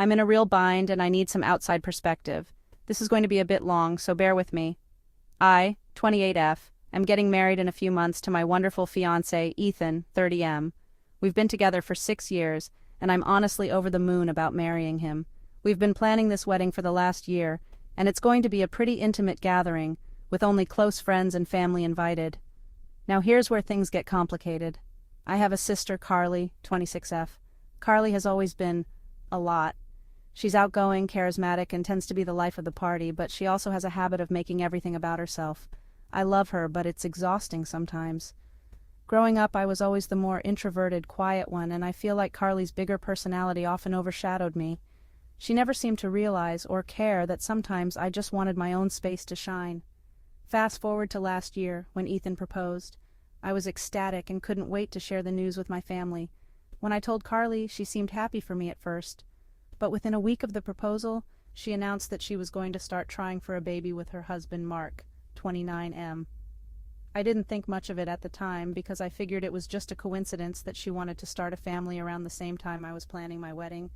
I'm in a real bind and I need some outside perspective. This is going to be a bit long, so bear with me. I, 28F, am getting married in a few months to my wonderful fiancé, Ethan, 30M. We've been together for 6 years, and I'm honestly over the moon about marrying him. We've been planning this wedding for the last year, and it's going to be a pretty intimate gathering, with only close friends and family invited. Now here's where things get complicated. I have a sister, Carly, 26F. Carly has always been a lot. She's outgoing, charismatic, and tends to be the life of the party, but she also has a habit of making everything about herself. I love her, but it's exhausting sometimes. Growing up, I was always the more introverted, quiet one, and I feel like Carly's bigger personality often overshadowed me. She never seemed to realize or care that sometimes I just wanted my own space to shine. Fast forward to last year, when Ethan proposed. I was ecstatic and couldn't wait to share the news with my family. When I told Carly, she seemed happy for me at first. But within a week of the proposal, she announced that she was going to start trying for a baby with her husband Mark, 29M. I didn't think much of it at the time because I figured it was just a coincidence that she wanted to start a family around the same time I was planning my wedding.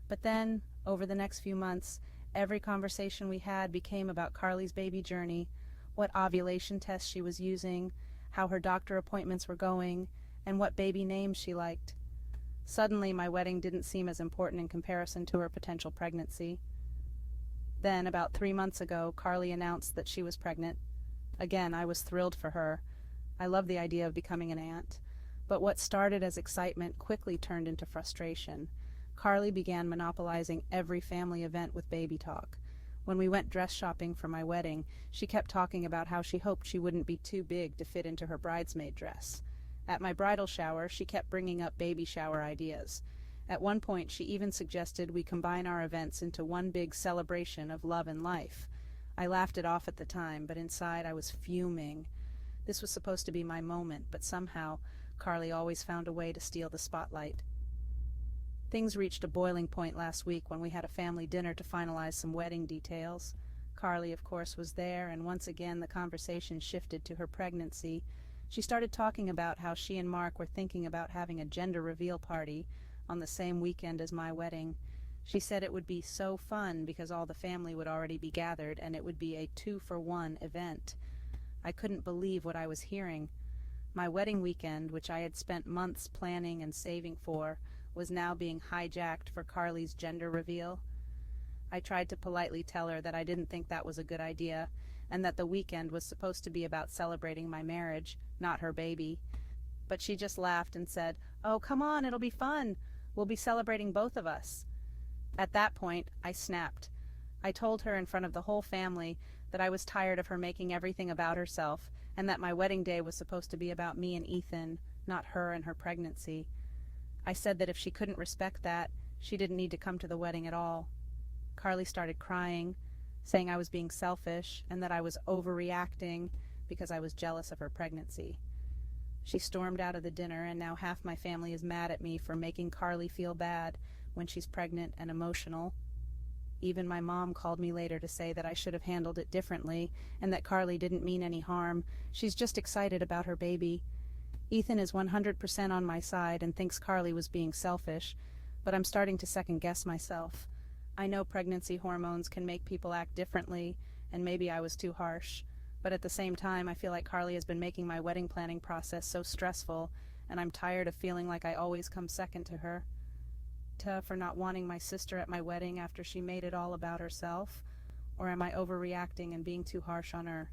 But then, over the next few months, every conversation we had became about Carly's baby journey, what ovulation tests she was using, how her doctor appointments were going, and what baby names she liked. Suddenly, my wedding didn't seem as important in comparison to her potential pregnancy. Then, about 3 months ago, Carly announced that she was pregnant. Again, I was thrilled for her. I love the idea of becoming an aunt. But what started as excitement quickly turned into frustration. Carly began monopolizing every family event with baby talk. When we went dress shopping for my wedding, she kept talking about how she hoped she wouldn't be too big to fit into her bridesmaid dress. At my bridal shower, she kept bringing up baby shower ideas. At one point, she even suggested we combine our events into one big celebration of love and life. I laughed it off at the time, but inside I was fuming. This was supposed to be my moment, but somehow Carly always found a way to steal the spotlight. Things reached a boiling point last week when we had a family dinner to finalize some wedding details. Carly, of course, was there, and once again the conversation shifted to her pregnancy. She started talking about how she and Mark were thinking about having a gender reveal party on the same weekend as my wedding. She said it would be so fun because all the family would already be gathered and it would be a 2-for-1 event. I couldn't believe what I was hearing. My wedding weekend, which I had spent months planning and saving for, was now being hijacked for Carly's gender reveal. I tried to politely tell her that I didn't think that was a good idea, and that the weekend was supposed to be about celebrating my marriage, not her baby. But she just laughed and said, "Oh, come on, it'll be fun. We'll be celebrating both of us." At that point, I snapped. I told her in front of the whole family that I was tired of her making everything about herself, and that my wedding day was supposed to be about me and Ethan, not her and her pregnancy. I said that if she couldn't respect that, she didn't need to come to the wedding at all. Carly started crying, saying I was being selfish and that I was overreacting because I was jealous of her pregnancy. She stormed out of the dinner, and now half my family is mad at me for making Carly feel bad when she's pregnant and emotional. Even my mom called me later to say that I should have handled it differently and that Carly didn't mean any harm. She's just excited about her baby. Ethan is 100% on my side and thinks Carly was being selfish, but I'm starting to second-guess myself. I know pregnancy hormones can make people act differently, and maybe I was too harsh. But at the same time, I feel like Carly has been making my wedding planning process so stressful, and I'm tired of feeling like I always come second to her. For not wanting my sister at my wedding after she made it all about herself? Or am I overreacting and being too harsh on her?